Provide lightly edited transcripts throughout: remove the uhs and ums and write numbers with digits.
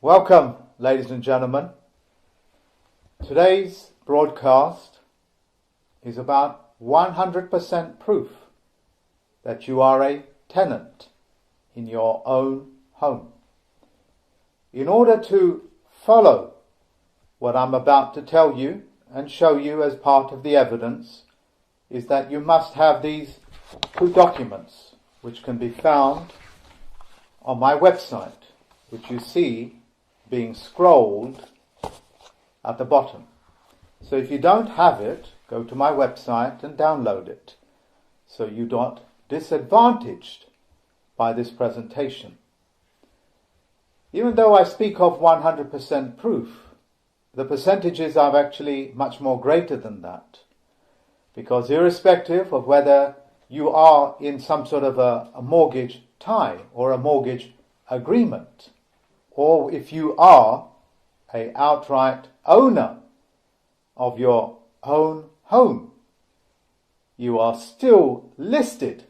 Welcome, ladies and gentlemen. Today's broadcast is about 100% proof that you are a tenant in your own home. In order to follow what I'm about to tell you and show you as part of the evidence is that you must have these two documents, which can be found on my website, which you see being scrolled at the bottom. So if you don't have it, go to my website and download it, so you're not disadvantaged by this presentation. Even though I speak of 100% proof, the percentages are actually much more greater than that, because irrespective of whether you are in some sort of a mortgage tie or a mortgage agreement, or if you are an outright owner of your own home, you are still listed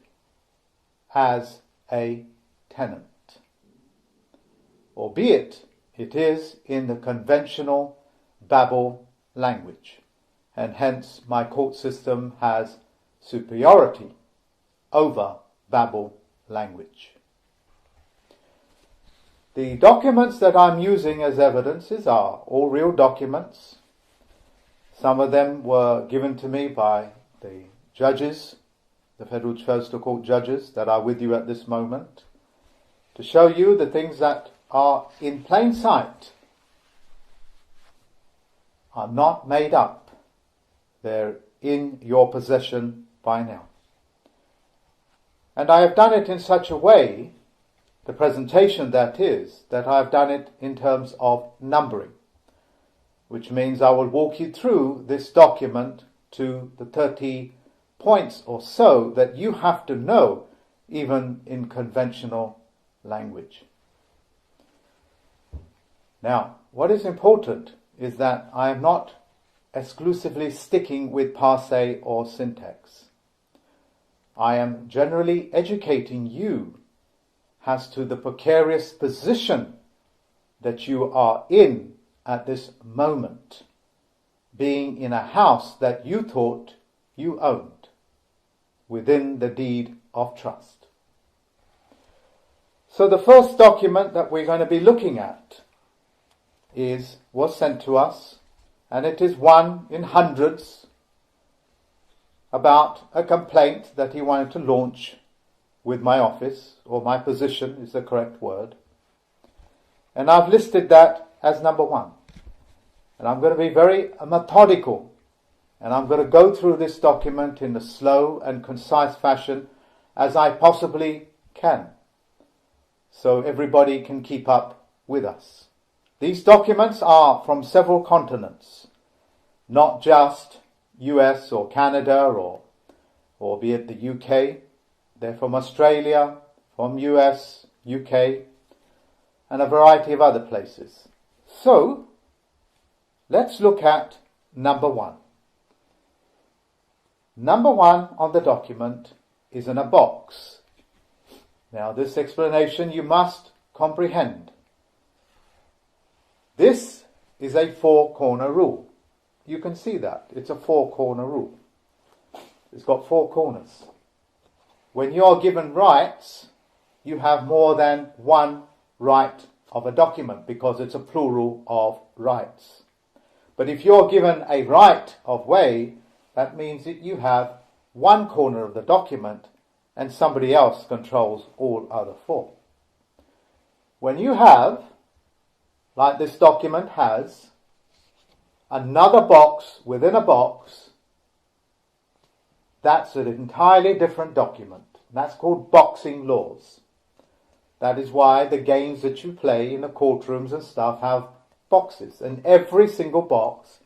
as a tenant, albeit it is in the conventional Babel language, and hence my court system has superiority over Babel language. The documents that I'm using as evidences are all real documents. Some of them were given to me by the judges, the Federal First Court judges that are with you at this moment, to show you the things that are in plain sight are not made up. They're in your possession by now. And I have done it in such a way, the presentation that is, that I've done it in terms of numbering, which means I will walk you through this document to the 30 points or so that you have to know, even in conventional language. Now, what is important is that I am not exclusively sticking with parse or syntax. I am generally educating you as to the precarious position that you are in at this moment, being in a house that you thought you owned within the deed of trust. So the first document that we're going to be looking at was sent to us, and it is one in hundreds about a complaint that he wanted to launch with my office, or my position is the correct word. And I've listed that as number one. And I'm going to be very methodical, and I'm going to go through this document in a slow and concise fashion as I possibly can, so everybody can keep up with us. These documents are from several continents, not just US or Canada or be it the UK. They're from Australia, from US, UK, and a variety of other places. So, let's look at number one. Number one on the document is in a box. Now, this explanation you must comprehend. This is a four-corner rule. You can see that. It's a four-corner rule. It's got four corners. When you're given rights, you have more than one right of a document, because it's a plural of rights. But if you're given a right of way, that means that you have one corner of the document and somebody else controls all other four. When you have, like this document has, another box within a box, that's an entirely different document. That's called boxing laws. That is why the games that you play in the courtrooms and stuff have boxes, and every single box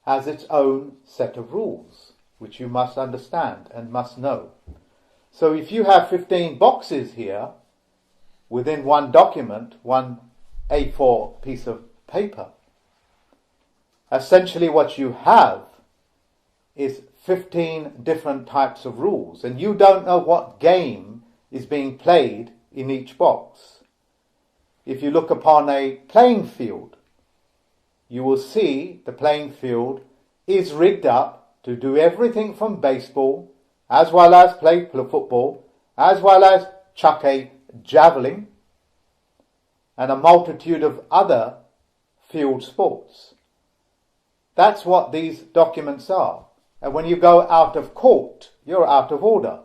has its own set of rules, which you must understand and must know. So if you have 15 boxes here within one document, one A4 piece of paper, essentially what you have is 15 different types of rules, and you don't know what game is being played in each box. if you look upon a playing field, you will see the playing field is rigged up to do everything from baseball, as well as play football, as well as chuck a javelin, and a multitude of other field sports. That's what these documents are. And when you go out of court, you're out of order,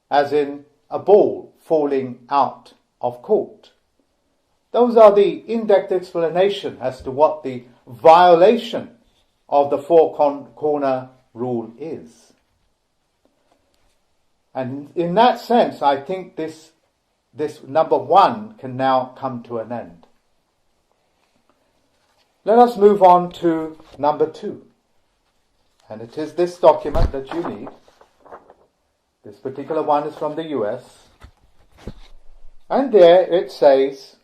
as in a ball falling out of court. Those are the in-depth explanation as to what the violation of the four-corner rule is. And in that sense, I think this number 1 can now come to an end. Let us move on to number 2. And it is this document that you need. This particular one is from the US. And there it says,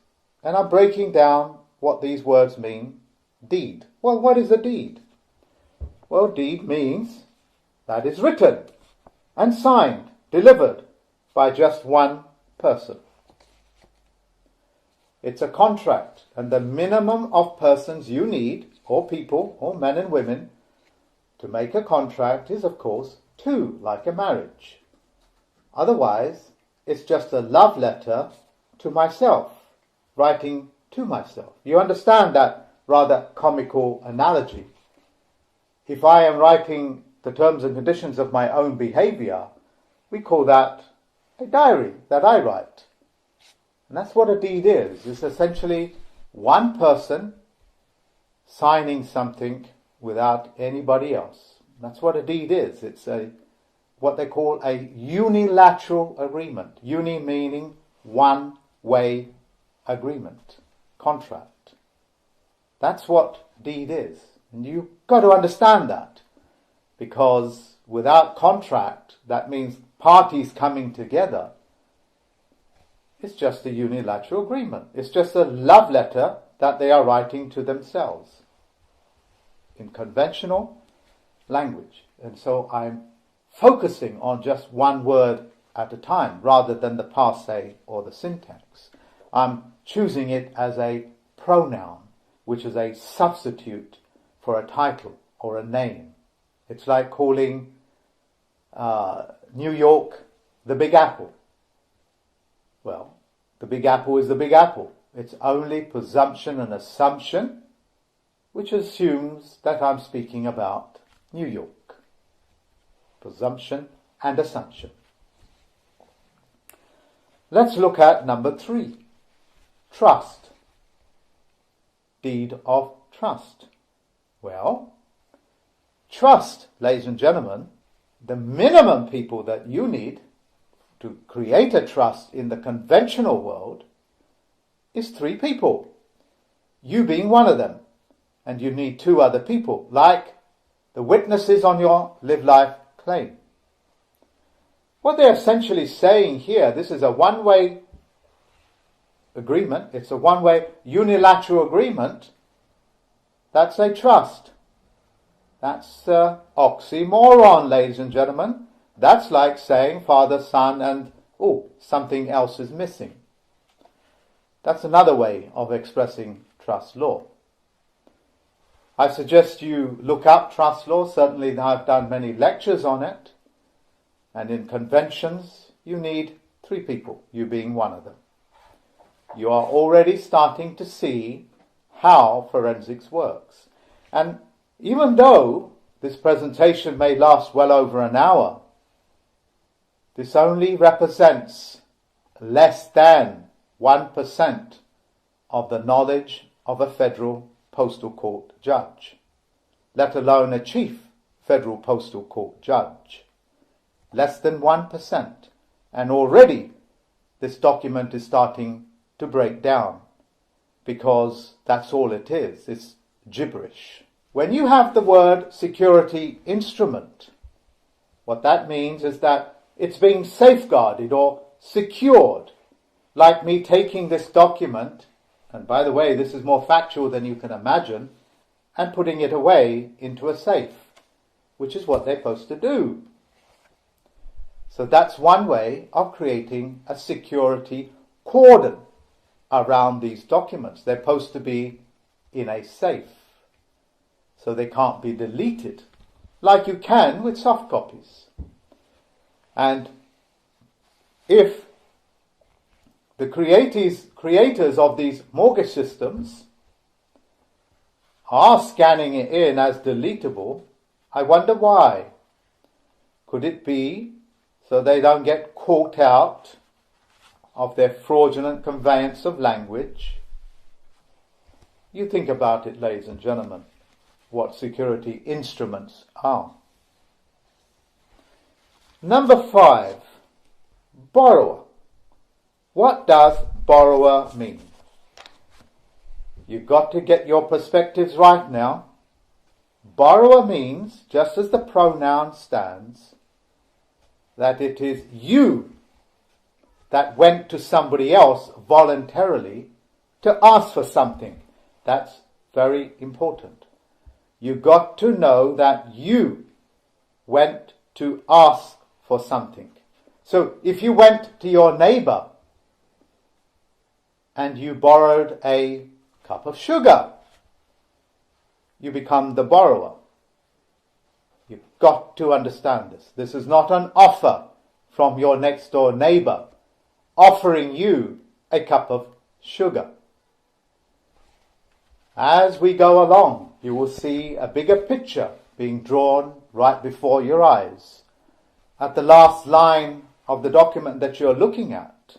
and I'm breaking down what these words mean, deed. Well, what is a deed? Well, deed means that is written and signed, delivered by just one person. It's a contract, and the minimum of persons you need, or people, or men and women, to make a contract is, of course, 2, like a marriage. Otherwise, it's just a love letter to myself, writing to myself. You understand that rather comical analogy? If I am writing the terms and conditions of my own behavior, we call that a diary that I write. And that's what a deed is. It's essentially one person signing something without anybody else. That's what a deed is. It's what they call a unilateral agreement. Uni meaning one-way agreement, contract. That's what deed is. And you've got to understand that, because without contract, that means parties coming together. It's just a unilateral agreement. It's just a love letter that they are writing to themselves in conventional language. And so I'm focusing on just one word at a time rather than the passe or the syntax. I'm choosing it as a pronoun, which is a substitute for a title or a name. It's like calling New York the Big Apple. Well, the Big Apple is the Big Apple. It's only presumption and assumption, which assumes that I'm speaking about New York. Presumption and assumption. Let's look at number 3. Trust. Deed of trust. Well, trust, ladies and gentlemen, the minimum people that you need to create a trust in the conventional world is 3 people. You being one of them. And you need 2 other people, like the witnesses on your live life claim. What they're essentially saying here, this is a one-way agreement. It's a one-way unilateral agreement. That's a trust. That's oxymoron, ladies and gentlemen. That's like saying Father, Son, and something else is missing. That's another way of expressing trust law. I suggest you look up trust law. Certainly I've done many lectures on it. And in conventions, you need 3 people, you being one of them. You are already starting to see how forensics works. And even though this presentation may last well over an hour, this only represents less than 1% of the knowledge of a federal postal court judge, let alone a chief federal postal court judge. Less than 1%. And already this document is starting to break down, because that's all it is. It's gibberish. When you have the word security instrument, what that means is that it's being safeguarded or secured, like me taking this document, and by the way, this is more factual than you can imagine, and putting it away into a safe, which is what they're supposed to do. So that's one way of creating a security cordon around these documents. They're supposed to be in a safe, so they can't be deleted, like you can with soft copies. And if the creators of these mortgage systems are scanning it in as deletable, I wonder why. Could it be so they don't get caught out of their fraudulent conveyance of language? You think about it, ladies and gentlemen, what security instruments are. Number 5, borrower. What does borrower mean? You've got to get your perspectives right now. Borrower means, just as the pronoun stands, that it is you that went to somebody else voluntarily to ask for something. That's very important. You've got to know that you went to ask for something. So if you went to your neighbor and you borrowed a cup of sugar, you become the borrower. You've got to understand this. This is not an offer from your next door neighbor offering you a cup of sugar. As we go along, you will see a bigger picture being drawn right before your eyes. At the last line of the document that you're looking at,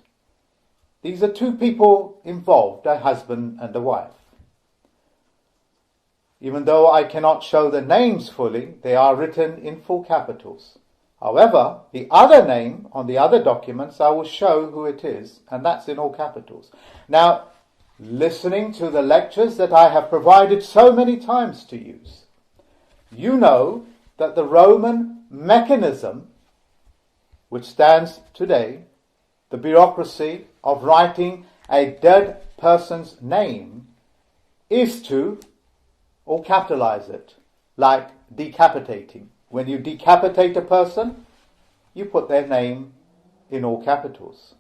these are two people involved, a husband and a wife. Even though I cannot show the names fully, they are written in full capitals. However, the other name on the other documents, I will show who it is, and that's in all capitals. Now, listening to the lectures that I have provided so many times to use, you know that the Roman mechanism, which stands today, the bureaucracy of writing a dead person's name, is to or capitalize it, like decapitating. When you decapitate a person, you put their name in all capitals.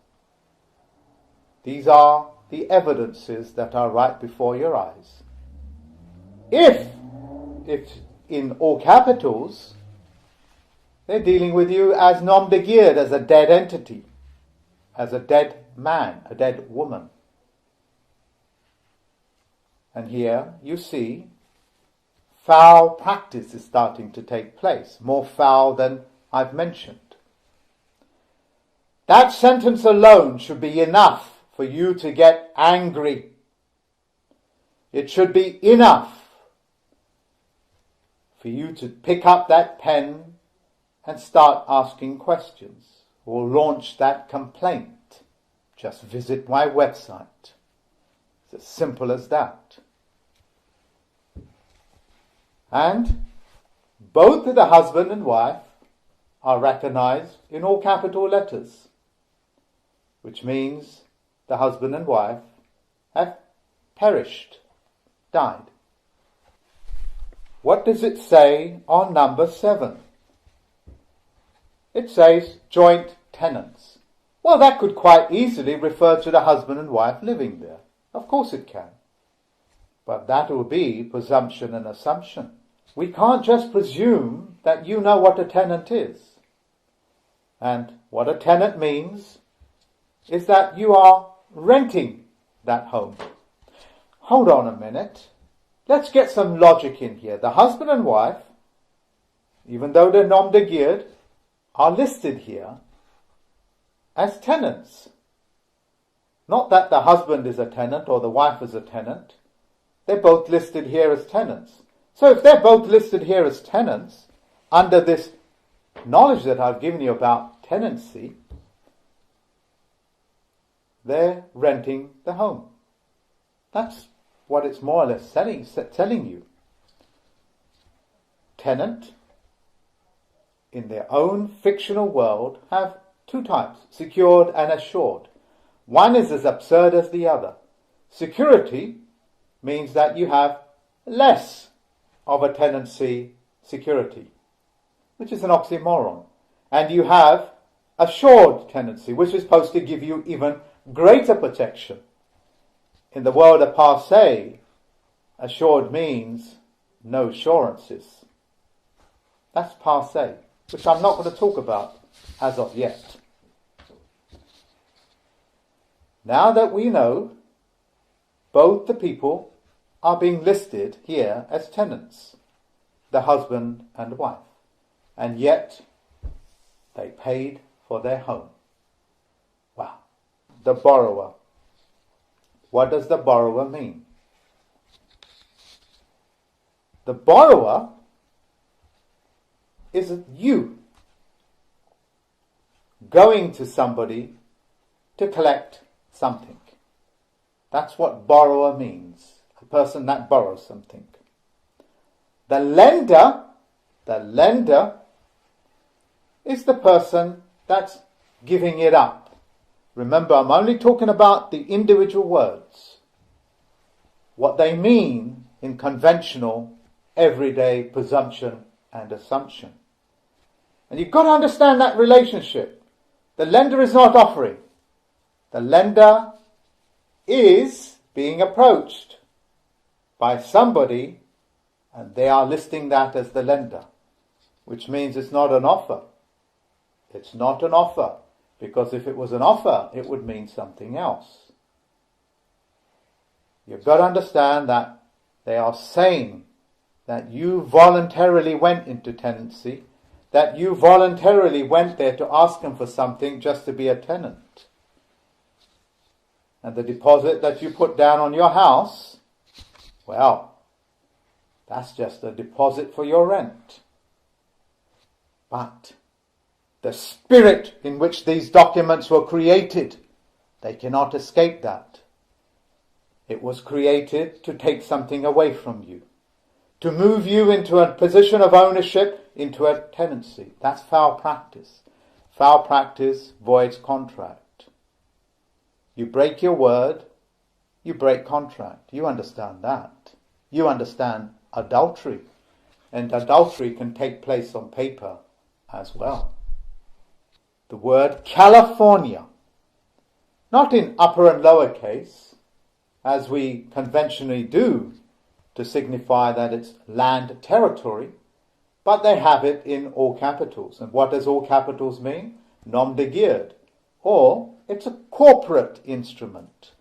These are the evidences that are right before your eyes. If it's in all capitals, they're dealing with you as nom de guerre, as a dead entity, as a dead man, a dead woman. And here you see foul practice is starting to take place, more foul than I've mentioned. That sentence alone should be enough for you to get angry. It should be enough for you to pick up that pen and start asking questions or launch that complaint. Just visit my website. It's as simple as that. And both the husband and wife are recognized in all capital letters, which means the husband and wife have perished, died. What does it say on number 7? It says joint tenants. Well, that could quite easily refer to the husband and wife living there. Of course it can. But that will be presumption and assumption. We can't just presume that you know what a tenant is. And what a tenant means is that you are renting that home. Hold on a minute. Let's get some logic in here. The husband and wife, even though they're nom de guerre, are listed here as tenants. Not that the husband is a tenant or the wife is a tenant. They're both listed here as tenants. So if they're both listed here as tenants, under this knowledge that I've given you about tenancy, they're renting the home. That's what it's more or less telling you. Tenant, in their own fictional world, have two types, secured and assured. One is as absurd as the other. Security means that you have less of a tenancy security, which is an oxymoron. And you have assured tenancy, which is supposed to give you even greater protection. in the world of passé, assured means no assurances. That's passé, which I'm not going to talk about as of yet. Now that we know, both the people are being listed here as tenants, the husband and wife, and yet they paid for their home. Wow. The borrower. What does the borrower mean? The borrower is you going to somebody to collect something. That's what borrower means. A person that borrows something. The lender is the person that's giving it up. Remember, I'm only talking about the individual words, what they mean in conventional, everyday presumption and assumption. And you've got to understand that relationship. The lender is not offering. The lender is being approached by somebody, and they are listing that as the lender, which means it's not an offer. It's not an offer, because if it was an offer, it would mean something else. You've got to understand that they are saying that you voluntarily went into tenancy, that you voluntarily went there to ask them for something just to be a tenant. And the deposit that you put down on your house, well, that's just a deposit for your rent. But the spirit in which these documents were created, they cannot escape that. It was created to take something away from you, to move you into a position of ownership, into a tenancy. That's foul practice. Foul practice voids contract. You break your word, you break contract. You understand that. You understand adultery. And adultery can take place on paper as well. The word California, not in upper and lower case, as we conventionally do to signify that it's land territory, but they have it in all capitals. And what does all capitals mean? Nom de guerre, or it's a corporate instrument.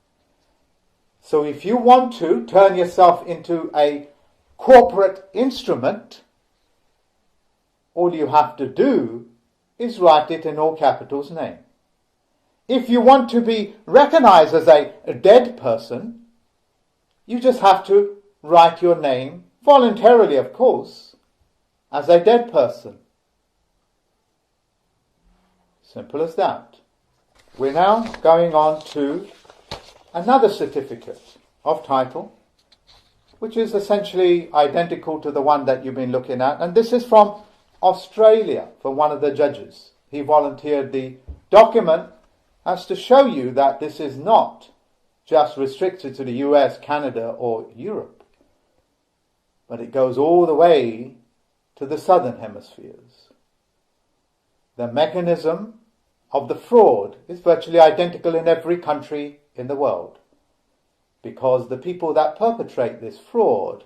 So if you want to turn yourself into a corporate instrument, all you have to do is write it in all capitals name. If you want to be recognized as a dead person, you just have to write your name, voluntarily of course, as a dead person. Simple as that. We're now going on to another certificate of title, which is essentially identical to the one that you've been looking at. And this is from Australia, from one of the judges. He volunteered the document as to show you that this is not just restricted to the US, Canada, or Europe, but it goes all the way to the southern hemispheres. The mechanism of the fraud is virtually identical in every country in the world, because the people that perpetrate this fraud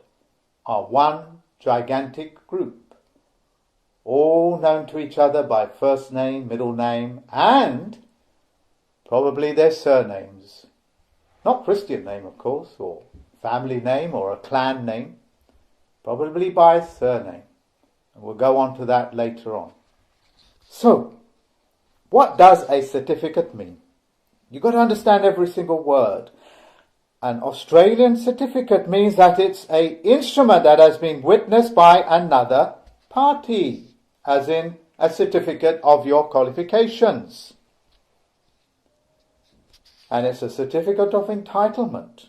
are one gigantic group, all known to each other by first name, middle name, and probably their surnames. Not Christian name, of course, or family name, or a clan name, probably by surname. And we'll go on to that later on. So, what does a certificate mean? You've got to understand every single word. An Australian certificate means that it's an instrument that has been witnessed by another party, as in a certificate of your qualifications. And it's a certificate of entitlement.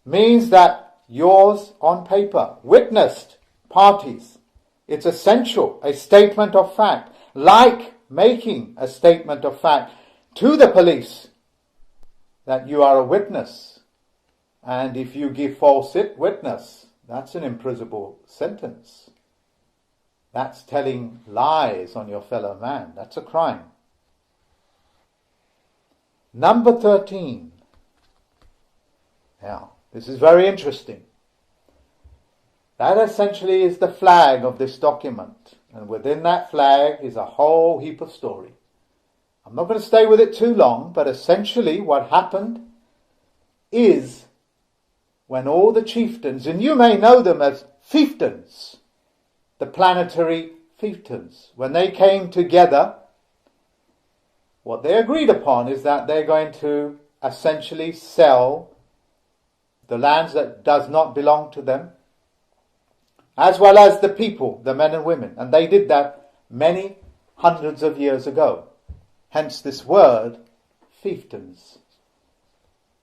Means that yours on paper, witnessed parties. It's essential, a statement of fact, like making a statement of fact to the police that you are a witness. And if you give false witness, that's an imprisonable sentence. That's telling lies on your fellow man. That's a crime. Number 13. Now, this is very interesting. That essentially is the flag of this document. And within that flag is a whole heap of story. I'm not going to stay with it too long, but essentially what happened is when all the chieftains, and you may know them as fiefdoms, the planetary fiefdoms, when they came together, what they agreed upon is that they're going to essentially sell the lands that does not belong to them, as well as the people, the men and women. And they did that many hundreds of years ago. Hence this word, fiefdoms.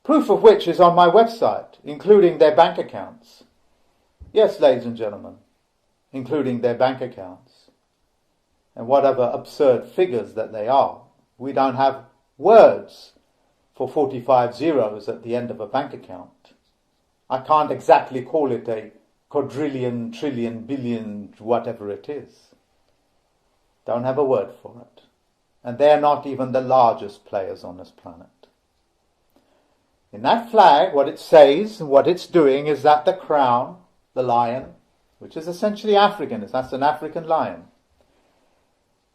Proof of which is on my website, including their bank accounts. Yes, ladies and gentlemen, including their bank accounts. And whatever absurd figures that they are. We don't have words for 45 zeros at the end of a bank account. I can't exactly call it a quadrillion, trillion, billion, whatever it is. Don't have a word for it. And they're not even the largest players on this planet. In that flag, what it says, what it's doing is that the crown, the lion, which is essentially African, that's an African lion,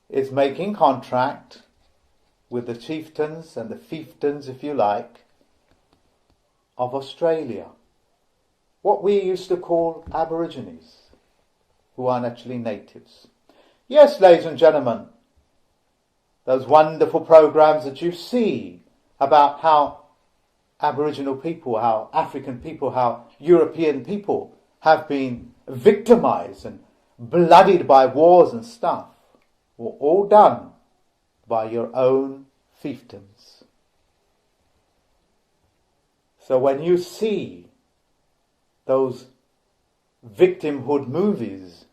is making contract with the chieftains and the fiefdoms, if you like, of Australia. What we used to call Aborigines, who aren't actually natives. Yes, ladies and gentlemen, those wonderful programs that you see about how Aboriginal people, how African people, how European people have been victimized and bloodied by wars and stuff, were all done by your own fiefdoms. So when you see those victimhood movies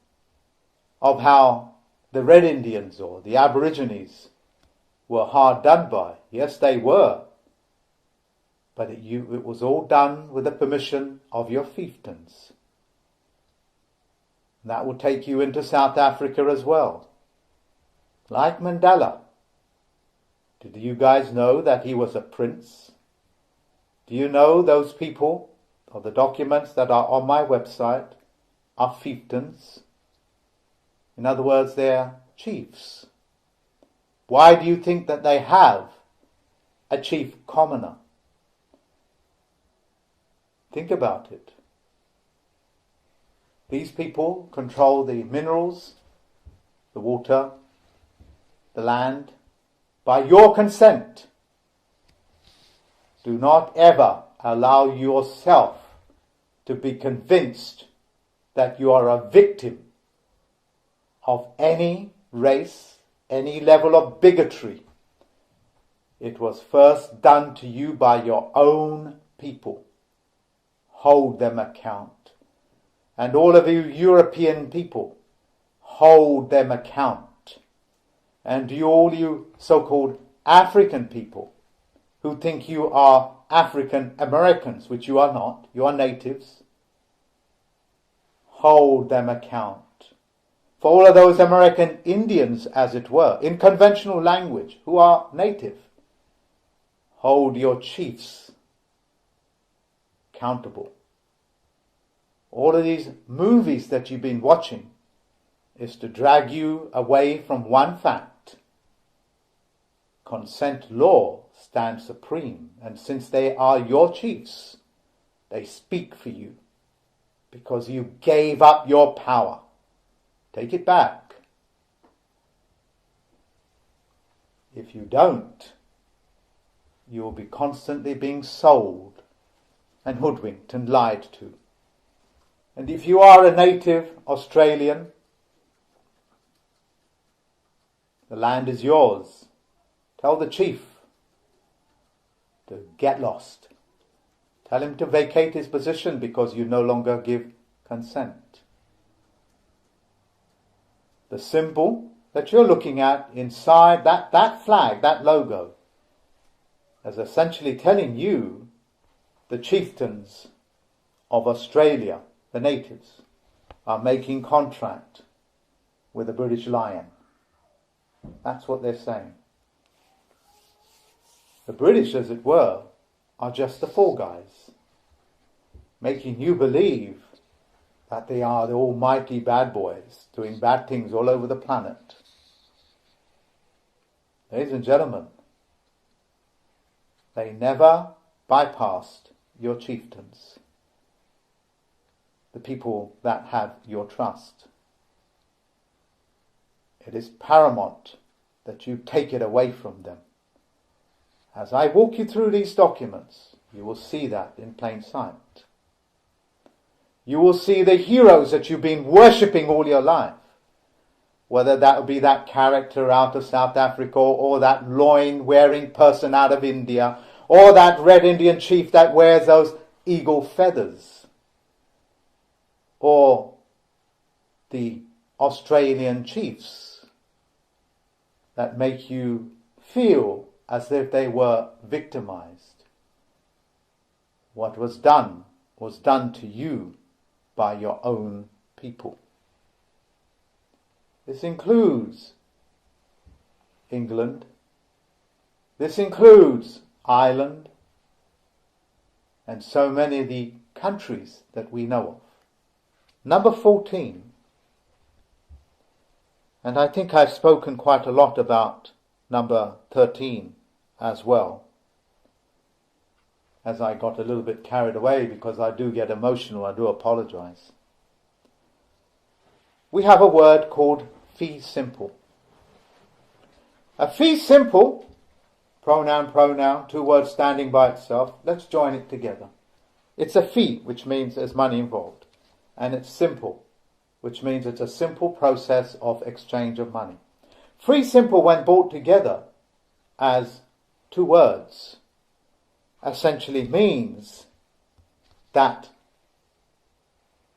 of how the Red Indians or the Aborigines were hard done by, yes they were, but it was all done with the permission of your fiefdoms. That will take you into South Africa as well. Like Mandela. Did you guys know that he was a prince? Do you know those people, or the documents that are on my website, are fiefdoms? In other words, they're chiefs. Why do you think that they have a chief commoner? Think about it. These people control the minerals, the water, the land, by your consent. Do not ever allow yourself to be convinced that you are a victim of any race, any level of bigotry. It was first done to you by your own people. Hold them account. And all of you European people, hold them account. And all you so-called African people who think you are African Americans, which you are not, you are natives, hold them account. For all of those American Indians, as it were, in conventional language, who are native, hold your chiefs accountable. All of these movies that you've been watching is to drag you away from one fact. Consent law stands supreme, and since they are your chiefs, they speak for you because you gave up your power. Take it back. If you don't, you will be constantly being sold and hoodwinked and lied to. And if you are a native Australian, the land is yours. Tell the chief to get lost. Tell him to vacate his position because you no longer give consent. The symbol that you're looking at inside that flag, that logo, is essentially telling you the chieftains of Australia, the natives, are making contract with the British Lion. That's what they're saying. The British, as it were, are just the fall guys. making you believe that they are the almighty bad boys doing bad things all over the planet. Ladies and gentlemen, they never bypassed your chieftains, the people that have your trust. It is paramount that you take it away from them. As I walk you through these documents, you will see that in plain sight. You will see the heroes that you've been worshipping all your life, whether that would be that character out of South Africa, or that loin-wearing person out of India, or that red Indian chief that wears those eagle feathers, or the Australian chiefs that make you feel as if they were victimized. What was done to you by your own people. This includes England. This includes Ireland, and so many of the countries that we know of. Number 14, and I think I've spoken quite a lot about number 13 as well, as I got a little bit carried away because I do get emotional. I do apologize. We have a word called fee simple. A fee simple, pronoun, two words standing by itself. Let's join it together. It's a fee, which means there's money involved. And it's simple, which means it's a simple process of exchange of money. Fee simple, when brought together as two words, essentially means that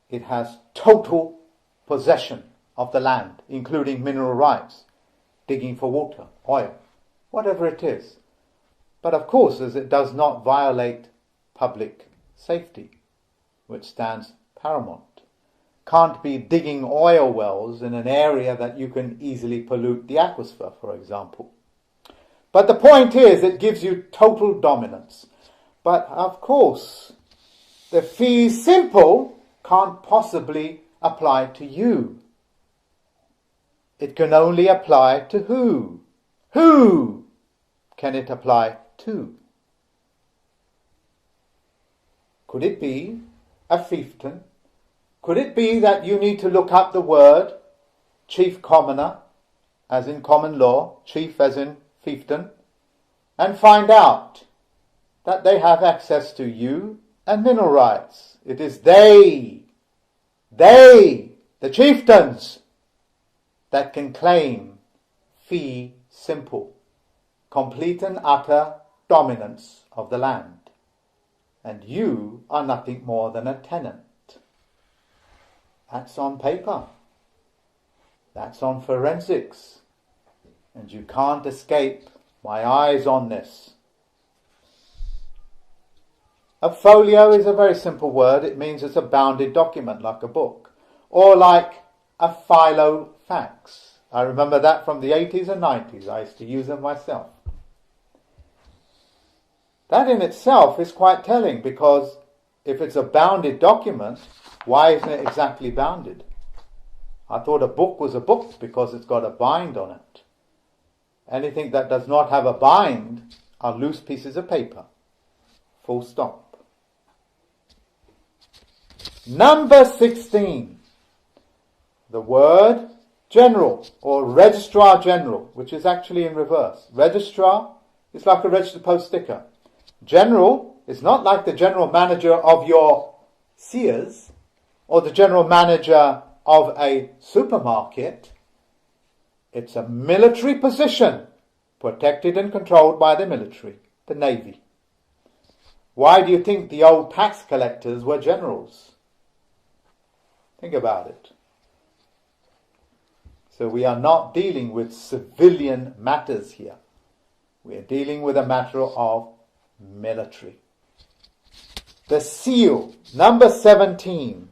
it has total possession of the land, including mineral rights, digging for water, oil, whatever it is. But of course, as it does not violate public safety, which stands paramount. Can't be digging oil wells in an area that you can easily pollute the aquifer, for example. But the point is, it gives you total dominance. But of course, the fee simple can't possibly apply to you. It can only apply to who? Who can it apply to? Could it be a fiefdom? Could it be that you need to look up the word chief commoner, as in common law, chief as in fiefdom, and find out that they have access to you and mineral rights? It is they, the chieftains, that can claim fee simple, complete and utter dominance of the land. And you are nothing more than a tenant. That's on paper. That's on forensics. And you can't escape my eyes on this. A folio is a very simple word. It means it's a bounded document, like a book. Or like a filofax. I remember that from the 80s and 90s. I used to use them myself. That in itself is quite telling, because if it's a bounded document, why isn't it exactly bounded? I thought a book was a book because it's got a bind on it. Anything that does not have a bind are loose pieces of paper. Full stop. Number 16. The word general, or registrar general, which is actually in reverse. Registrar is like a registered post sticker. General is not like the general manager of your Sears or the general manager of a supermarket. It's a military position, protected and controlled by the military, the Navy. Why do you think the old tax collectors were generals? Think about it. So we are not dealing with civilian matters here. We are dealing with a matter of military. The seal, number 17.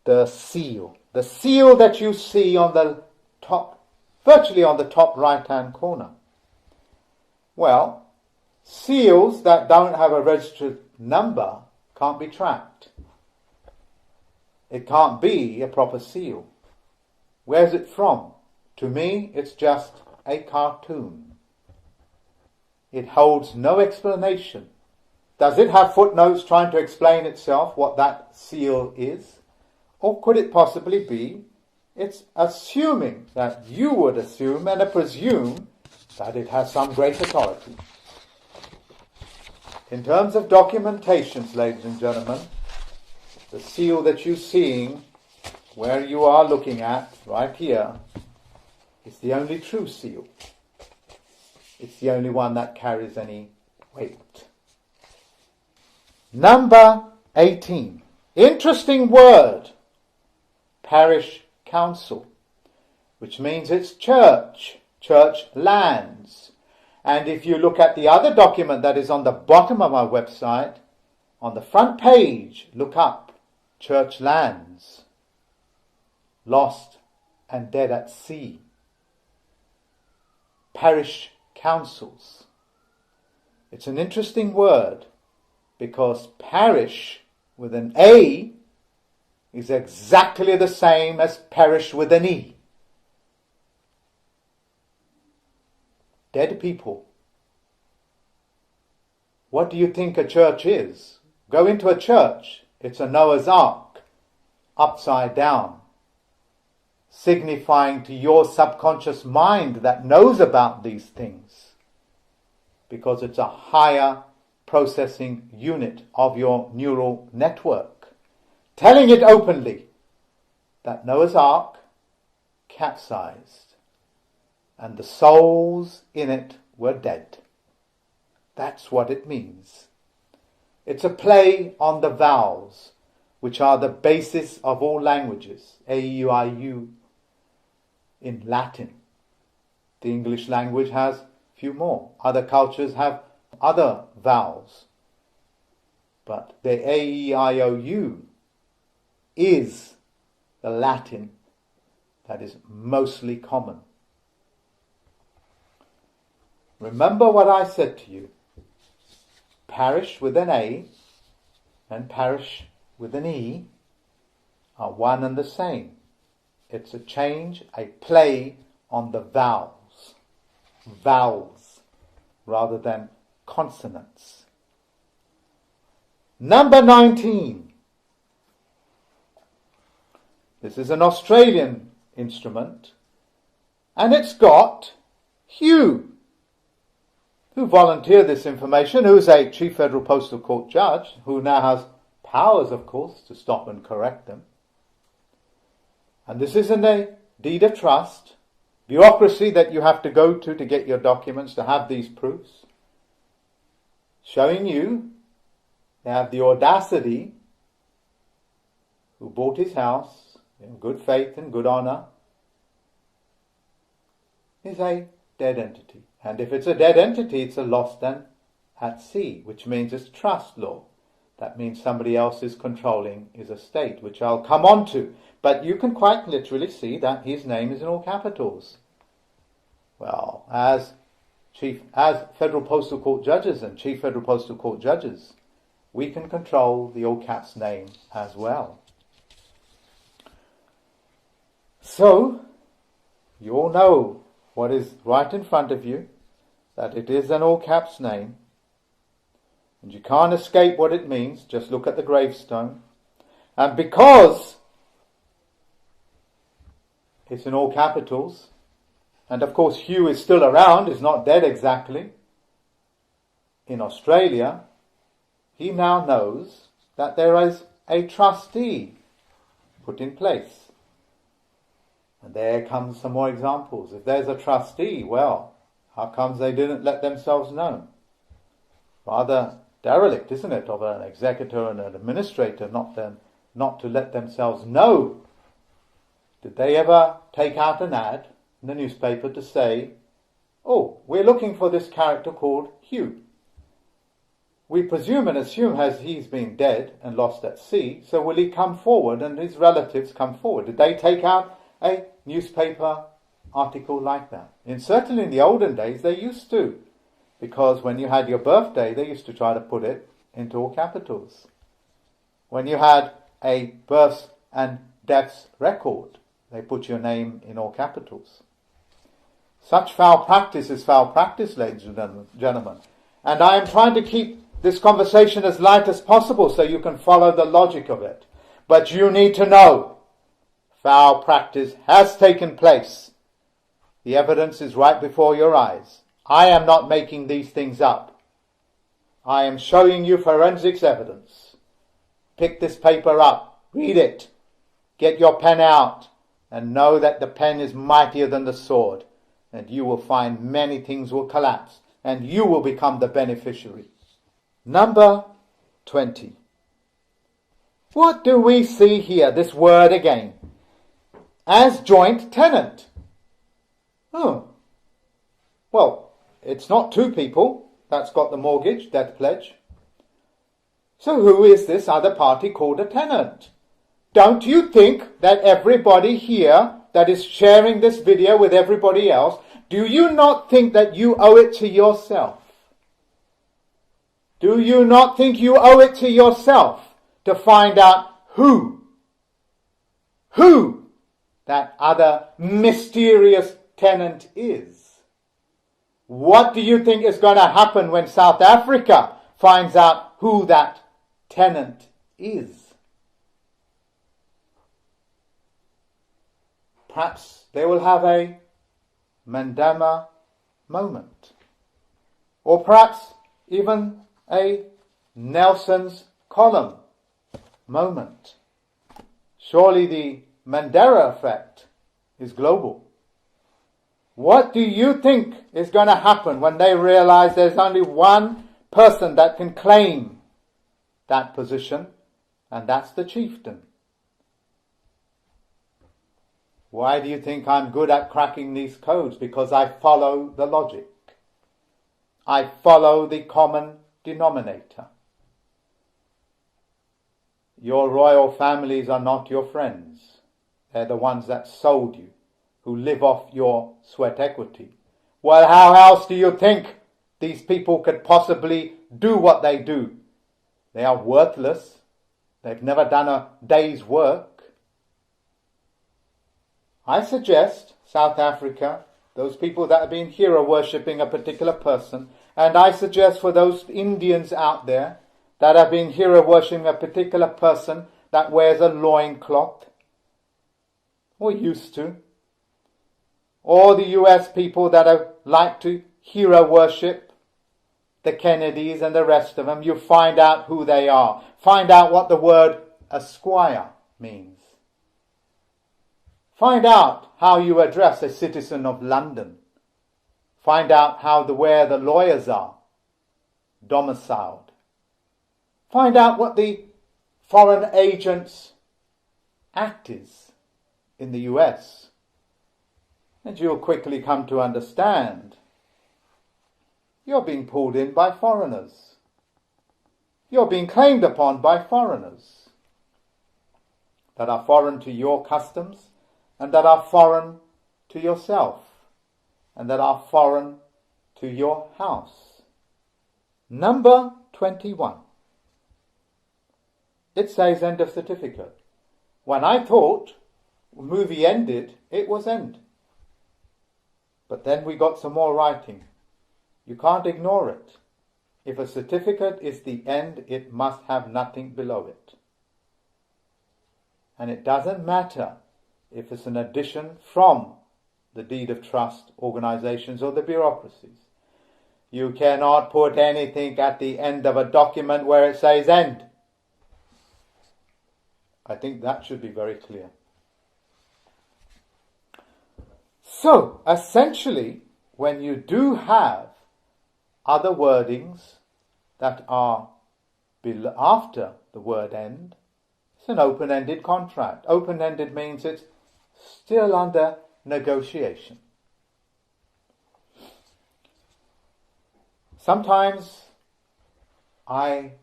The seal. The seal that you see on the top, virtually on the top right-hand corner. Well, seals that don't have a registered number can't be tracked. It can't be a proper seal. Where's it from? To me, it's just a cartoon. It holds no explanation. Does it have footnotes trying to explain itself what that seal is? Or could it possibly be it's assuming that you would assume and presume that it has some great authority? In terms of documentations, ladies and gentlemen, the seal that you're seeing, where you are looking at, right here, is the only true seal. It's the only one that carries any weight. Number 18. Interesting word. Parish council, which means it's church lands. And if you look at the other document that is on the bottom of my website, on the front page, look up church lands, lost and dead at sea. Parish councils. It's an interesting word because parish with an A is exactly the same as parish with an E. Dead people. What do you think a church is? Go into a church. It's a Noah's Ark, upside down, signifying to your subconscious mind that knows about these things, because it's a higher processing unit of your neural network, telling it openly that Noah's Ark capsized and the souls in it were dead. That's what it means. It's a play on the vowels, which are the basis of all languages, A, E, I, U, in Latin. The English language has few more. Other cultures have other vowels. But the A, E, I, O, U is the Latin that is mostly common. Remember what I said to you. Parish with an A and parish with an E are one and the same. It's a change, a play on the vowels. Vowels rather than consonants. Number 19. This is an Australian instrument and it's got Hugh, who volunteered this information, who's a Chief Federal Postal Court judge, who now has powers, of course, to stop and correct them. And this isn't a deed of trust, bureaucracy that you have to go to get your documents to have these proofs, showing you they have the audacity, who bought his house in good faith and good honor, is a dead entity. And if it's a dead entity, it's a lost and at sea, which means it's trust law. That means somebody else is controlling his estate, which I'll come on to. But you can quite literally see that his name is in all capitals. Well, as Federal Postal Court judges and Chief Federal Postal Court judges, we can control the all caps name as well. So, you all know what is right in front of you, that it is an all caps name, and you can't escape what it means. Just look at the gravestone. And because it's in all capitals, and of course Hugh is still around, is not dead exactly, in Australia, he now knows that there is a trustee put in place. And there comes some more examples. If there's a trustee, well, how comes they didn't let themselves know? Rather derelict, isn't it, of an executor and an administrator not to let themselves know. Did they ever take out an ad in the newspaper to say, oh, we're looking for this character called Hugh. We presume and assume as he's been dead and lost at sea, so will he come forward and his relatives come forward? Did they take out a newspaper article like that? And certainly in the olden days they used to, because when you had your birthday they used to try to put it into all capitals. When you had a births and deaths record, they put your name in all capitals. Such foul practice is foul practice, ladies and gentlemen. And I am trying to keep this conversation as light as possible so you can follow the logic of it. But you need to know, foul practice has taken place. The evidence is right before your eyes. I am not making these things up. I am showing you forensics evidence. Pick this paper up, read it, get your pen out, and know that the pen is mightier than the sword, and you will find many things will collapse, and you will become the beneficiary. Number 20. What do we see here, this word again? As joint tenant. Oh, well, it's not two people that's got the mortgage, death pledge. So who is this other party called a tenant? Don't you think that everybody here that is sharing this video with everybody else, do you not think that you owe it to yourself? Do you not think you owe it to yourself to find out who that other mysterious tenant is? What do you think is going to happen when South Africa finds out who that tenant is? Perhaps they will have a Mandela moment. Or perhaps even a Nelson's column moment. Surely the Mandela effect is global. What do you think is going to happen when they realize there's only one person that can claim that position, and that's the chieftain? Why do you think I'm good at cracking these codes? Because I follow the logic. I follow the common denominator. Your royal families are not your friends. They're the ones that sold you, who live off your sweat equity. Well, how else do you think these people could possibly do what they do? They are worthless. They've never done a day's work. I suggest South Africa, those people that have been hero worshipping a particular person, and I suggest for those Indians out there that have been hero worshipping a particular person that wears a loincloth, or used to, or the US people that have like to hero worship the Kennedys and the rest of them, you find out who they are. Find out what the word expire means. Find out how you address a citizen of London. Find out where the lawyers are domiciled. Find out what the Foreign Agents Act is in the US. And you'll quickly come to understand you're being pulled in by foreigners. You're being claimed upon by foreigners that are foreign to your customs, and that are foreign to yourself, and that are foreign to your house. Number 21. It says end of certificate. When I thought the movie ended, it was end. But then we got some more writing. You can't ignore it. If a certificate is the end, it must have nothing below it. And it doesn't matter if it's an addition from the deed of trust organizations or the bureaucracies. You cannot put anything at the end of a document where it says end. I think that should be very clear. So, essentially, when you do have other wordings that are after the word end, it's an open-ended contract. Open-ended means it's still under negotiation. Sometimes I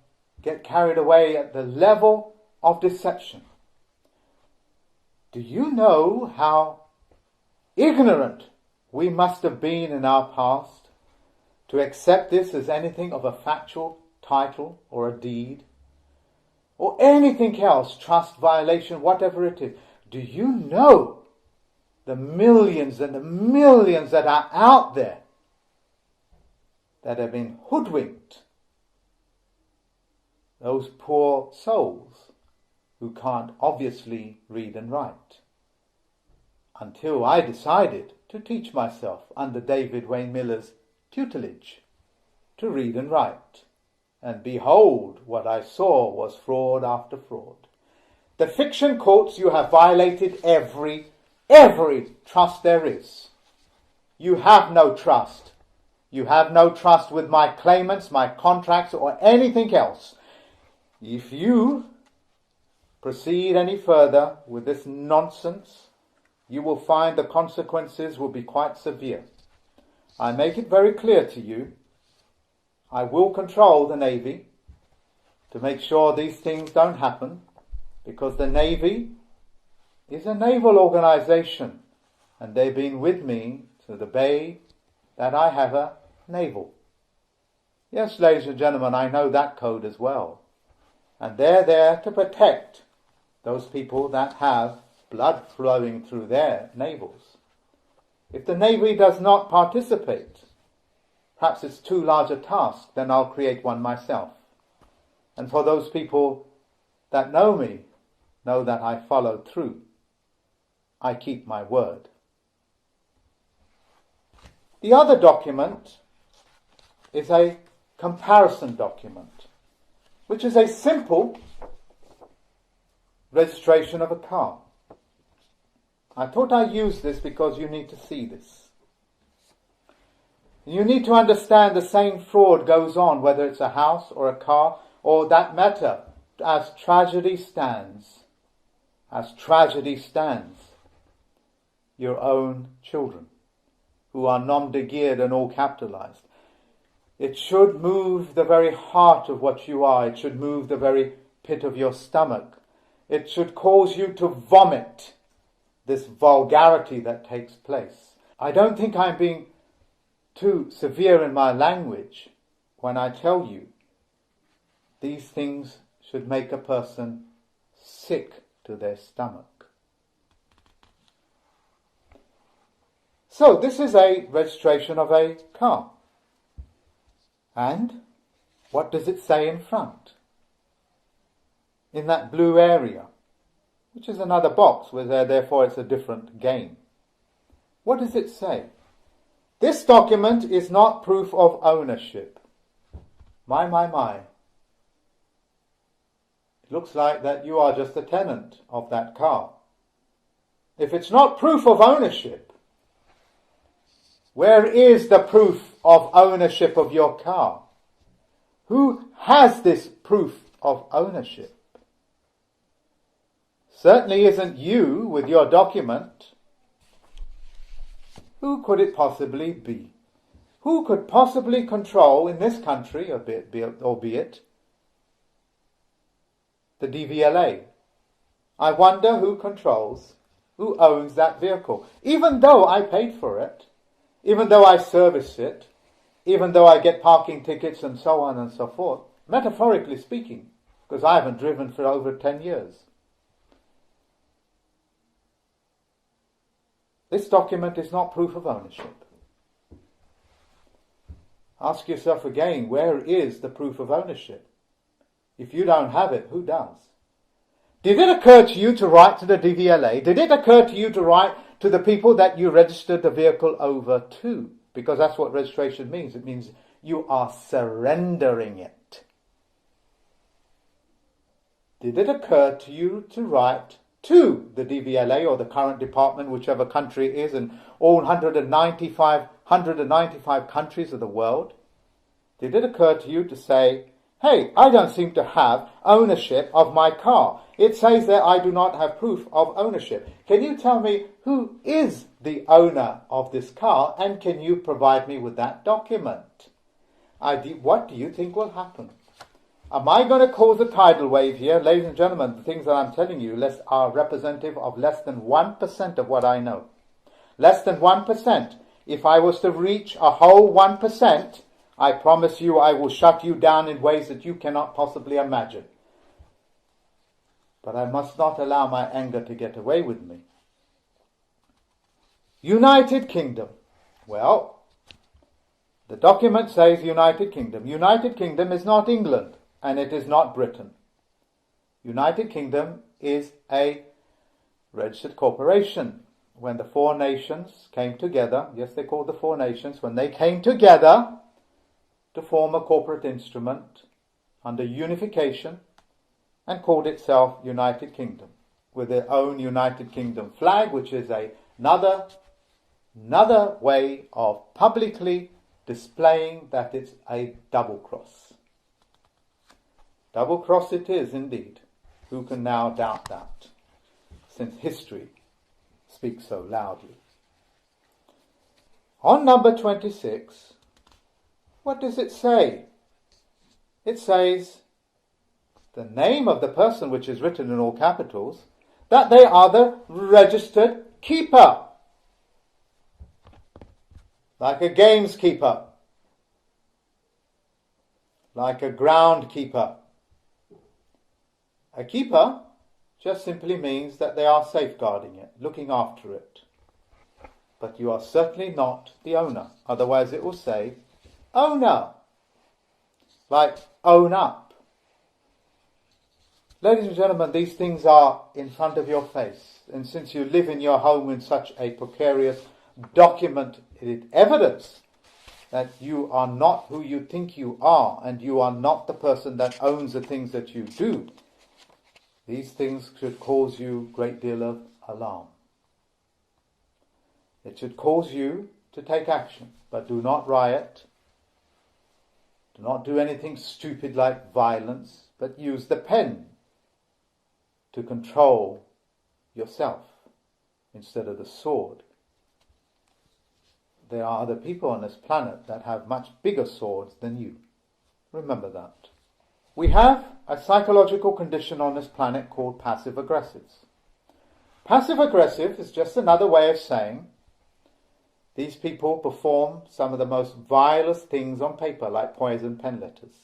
get carried away at the level of deception. Do you know how ignorant we must have been in our past to accept this as anything of a factual title or a deed? or anything else, trust violation, whatever it is. Do you know the millions and the millions that are out there that have been hoodwinked? Those poor souls who can't obviously read and write. Until I decided to teach myself under David Wayne Miller's tutelage to read and write. And behold, what I saw was fraud after fraud. The fiction courts, you have violated every trust there is. You have no trust. You have no trust with my claimants, my contracts, or anything else. If you proceed any further with this nonsense, you will find the consequences will be quite severe. I make it very clear to you, I will control the Navy to make sure these things don't happen, because the Navy is a naval organization, and they've been with me to the day that I have a naval. Yes, ladies and gentlemen, I know that code as well. And they're there to protect those people that have blood flowing through their navels. If the Navy does not participate, perhaps it's too large a task, then I'll create one myself. And for those people that know me, know that I followed through. I keep my word. The other document is a comparison document, which is a simple registration of a car. I thought I'd use this because you need to see this. You need to understand the same fraud goes on, whether it's a house or a car, or that matter, as tragedy stands. As tragedy stands, your own children, who are nom de guerre and all capitalized. It should move the very heart of what you are. It should move the very pit of your stomach. It should cause you to vomit this vulgarity that takes place. I don't think I'm being too severe in my language when I tell you these things should make a person sick to their stomach. So this is a registration of a car. And what does it say in front? In that blue area, which is another box, where therefore it's a different game. What does it say? This document is not proof of ownership. My. It looks like that you are just a tenant of that car. If it's not proof of ownership, where is the proof of ownership of your car? Who has this proof of ownership? Certainly isn't you with your document. Who could it possibly be? Who could possibly control in this country, albeit, the DVLA? I wonder who controls, who owns that vehicle. Even though I paid for it, even though I service it, even though I get parking tickets and so on and so forth, metaphorically speaking, because I haven't driven for over 10 years. This document is not proof of ownership. Ask yourself again, where is the proof of ownership? If you don't have it, who does? Did it occur to you to write to the DVLA? Did it occur to you to write to the people that you registered the vehicle over to? Because that's what registration means. It means you are surrendering it. Did it occur to you to write to the DVLA or the current department, whichever country it is, in all 195 countries of the world? Did it occur to you to say, hey, I don't seem to have ownership of my car. It says that I do not have proof of ownership. Can you tell me who is the owner of this car, and can you provide me with that document? What do you think will happen? Am I going to cause a tidal wave here? Ladies and gentlemen, the things that I'm telling you are representative of less than 1% of what I know. Less than 1%. If I was to reach a whole 1%, I promise you I will shut you down in ways that you cannot possibly imagine. but I must not allow my anger to get away with me. United Kingdom. Well, the document says United Kingdom. United Kingdom is not England, and it is not Britain. United Kingdom is a registered corporation. When the four nations came together, yes, they're called the four nations, when they came together to form a corporate instrument under unification and called itself United Kingdom, with their own United Kingdom flag, which is another way of publicly displaying that it's a double cross. Double cross it is indeed. Who can now doubt that, since history speaks so loudly? On number 26, what does it say? It says the name of the person, which is written in all capitals, that they are the registered keeper. Like a gameskeeper, like a groundkeeper. A keeper just simply means that they are safeguarding it, looking after it. But you are certainly not the owner. Otherwise it will say owner, like own up. Ladies and gentlemen, these things are in front of your face. And since you live in your home in such a precarious, documented evidence that you are not who you think you are, and you are not the person that owns the things that you do, these things should cause you a great deal of alarm. It should cause you to take action, but do not riot. Do not do anything stupid like violence, but use the pen to control yourself instead of the sword. There are other people on this planet that have much bigger swords than you. Remember that. We have a psychological condition on this planet called passive-aggressives. Passive-aggressive is just another way of saying these people perform some of the most vilest things on paper, like poison pen letters.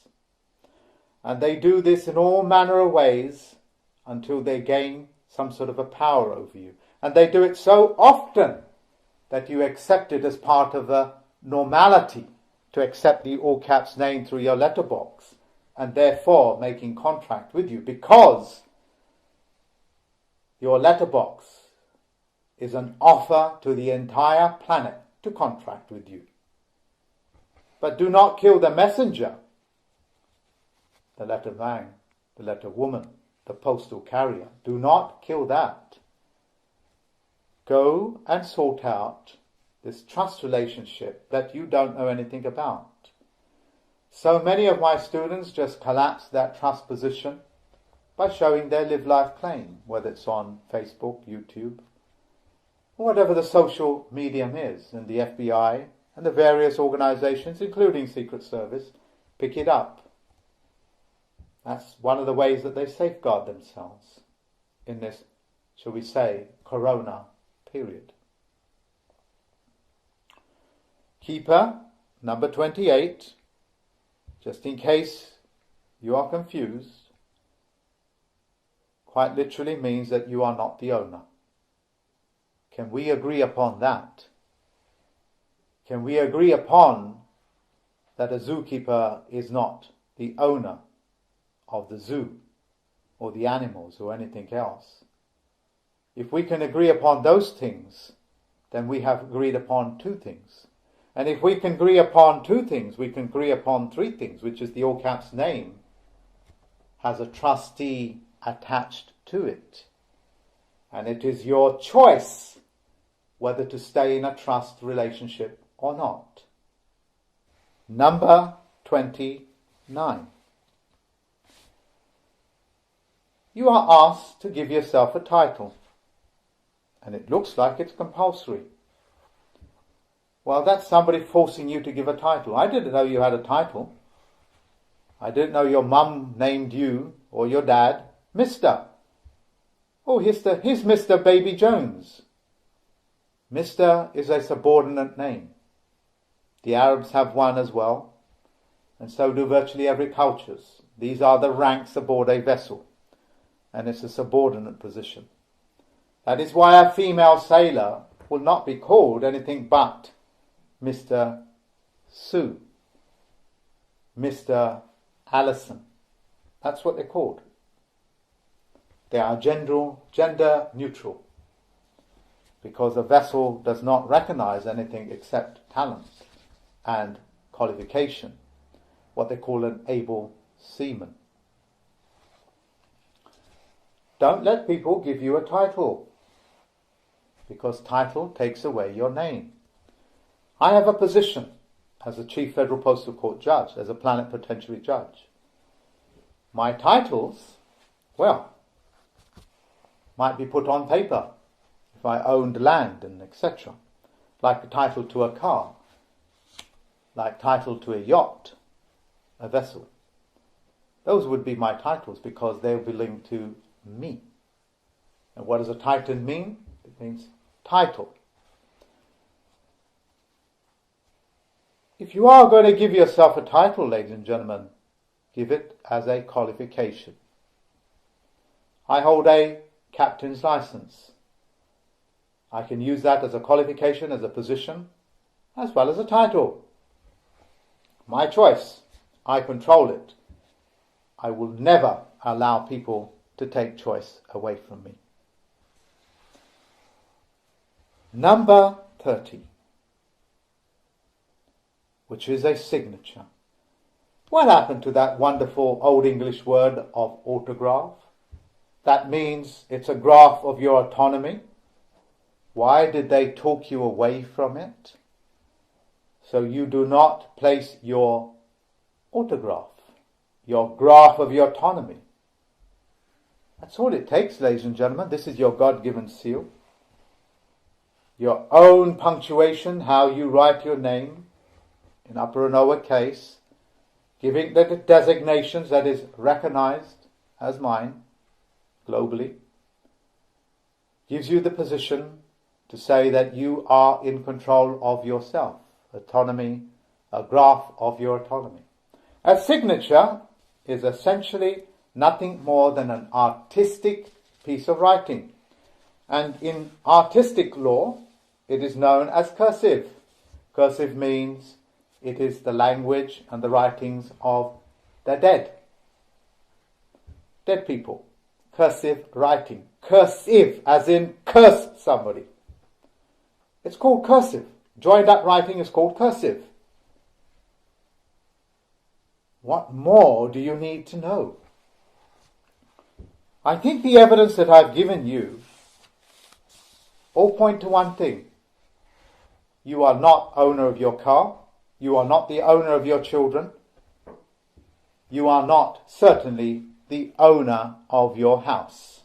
And they do this in all manner of ways until they gain some sort of a power over you. And they do it so often that you accept it as part of a normality to accept the all caps name through your letterbox, and therefore making contract with you, because your letterbox is an offer to the entire planet to contract with you. But do not kill the messenger, the letter man, the letter woman, the postal carrier. Do not kill that. Go and sort out this trust relationship that you don't know anything about. So many of my students just collapse that trust position by showing their live life claim, whether it's on Facebook, YouTube, or whatever the social medium is, and the FBI and the various organizations, including Secret Service, pick it up. That's one of the ways that they safeguard themselves in this, shall we say, corona period. Keeper, number 28, just in case you are confused, quite literally means that you are not the owner. Can we agree upon that? Can we agree upon that a zookeeper is not the owner of the zoo or the animals or anything else? If we can agree upon those things, then we have agreed upon two things. And if we can agree upon two things, we can agree upon three things, which is the all caps name has a trustee attached to it. And it is your choice whether to stay in a trust relationship or not. Number 29. You are asked to give yourself a title, and it looks like it's compulsory. Well, that's somebody forcing you to give a title. I didn't know you had a title. I didn't know your mum named you, or your dad, Mr. Oh, here's Mr. Baby Jones. Mr. is a subordinate name. The Arabs have one as well, and so do virtually every culture. These are the ranks aboard a vessel. and it's a subordinate position. That is why a female sailor will not be called anything but Mr. Sue, Mr. Allison. That's what they're called. They are gender neutral, because a vessel does not recognize anything except talent and qualification, what they call an able seaman. Don't let people give you a title, because title takes away your name. I have a position as a Chief Federal Postal Court Judge, as a plenipotentiary judge. My titles, well, might be put on paper if I owned land and etc. Like a title to a car, like title to a yacht, a vessel. Those would be my titles because they belong to me. And what does a title mean? It means title. If you are going to give yourself a title, ladies and gentlemen, give it as a qualification. I hold a captain's license. I can use that as a qualification, as a position, as well as a title. My choice. I control it. I will never allow people to take choice away from me. Number 30, which is a signature. What happened to that wonderful Old English word of autograph? That means it's a graph of your autonomy. Why did they talk you away from it? So you do not place your autograph, your graph of your autonomy. That's all it takes, ladies and gentlemen. This is your God-given seal. Your own punctuation, how you write your name, in upper and lower case, giving the designations that is recognized as mine globally, gives you the position to say that you are in control of yourself. Autonomy, a graph of your autonomy. A signature is essentially nothing more than an artistic piece of writing. And in artistic law, it is known as cursive. Cursive means it is the language and the writings of the dead. Dead people. Cursive writing. Cursive, as in curse somebody. It's called cursive. Join that writing is called cursive. What more do you need to know? I think the evidence that I've given you all point to one thing. You are not owner of your car. You are not the owner of your children. You are not certainly the owner of your house.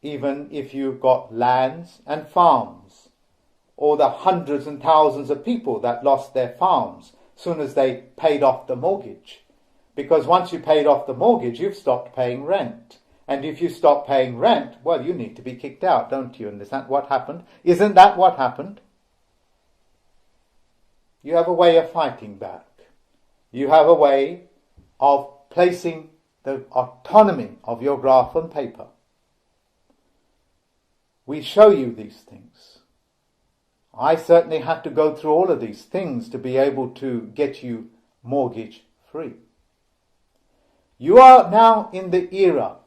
Even if you've got lands and farms, or the hundreds and thousands of people that lost their farms soon as they paid off the mortgage. Because once you paid off the mortgage, you've stopped paying rent. And if you stop paying rent, well, you need to be kicked out, don't you? And is that what happened? Isn't that what happened? You have a way of fighting back. You have a way of placing the autonomy of your graph on paper. We show you these things. I certainly had to go through all of these things to be able to get you mortgage free. You are now in the era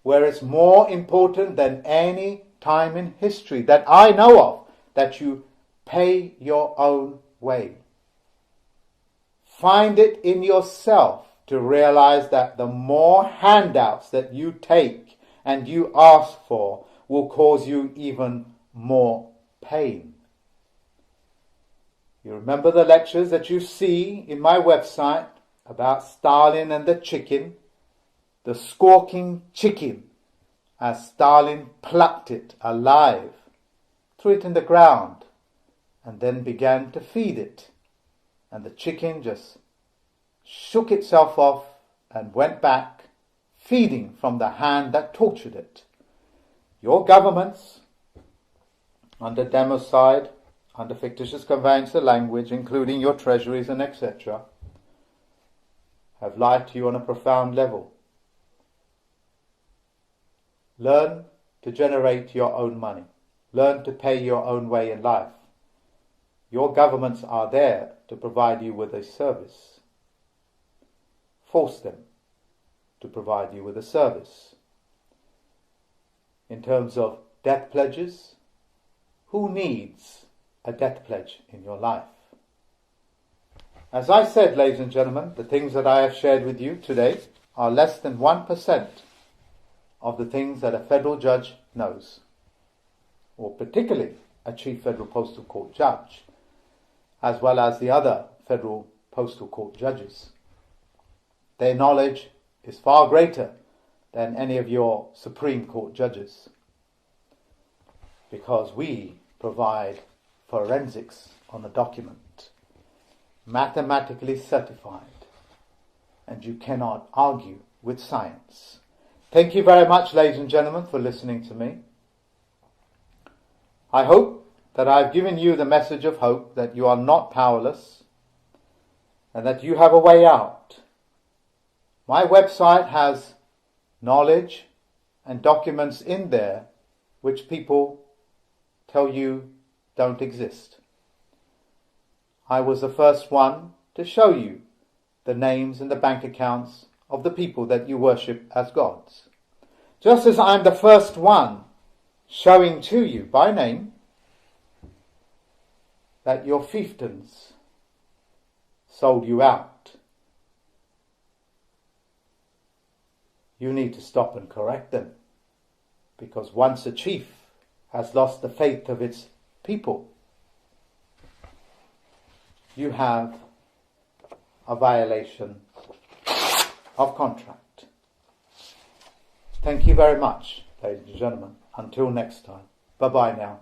where it's more important than any time in history that I know of that you pay your own way. Find it in yourself to realize that the more handouts that you take and you ask for will cause you even more pain. You remember the lectures that you see in my website about Stalin and the chicken, the squawking chicken, as Stalin plucked it alive, threw it in the ground, and then began to feed it. And the chicken just shook itself off and went back, feeding from the hand that tortured it. Your governments, under democide, under fictitious conveyance of language, including your treasuries and etc., have lied to you on a profound level. Learn to generate your own money. Learn to pay your own way in life. Your governments are there to provide you with a service. Force them to provide you with a service. In terms of debt pledges, who needs a debt pledge in your life? As I said, ladies and gentlemen, the things that I have shared with you today are less than 1% of the things that a federal judge knows, or particularly a Chief Federal Postal Court judge, as well as the other Federal Postal Court judges. Their knowledge is far greater than any of your Supreme Court judges, because we provide forensics on a document, mathematically certified, and you cannot argue with science. Thank you very much, ladies and gentlemen, for listening to me. I hope that I've given you the message of hope that you are not powerless and that you have a way out. My website has knowledge and documents in there which people tell you don't exist. I was the first one to show you the names and the bank accounts of the people that you worship as gods. Just as I'm the first one showing to you by name that your fiefdoms sold you out. You need to stop and correct them, because once a chief has lost the faith of its people, you have a violation of contract. Thank you very much, ladies and gentlemen. Until next time. Bye-bye now.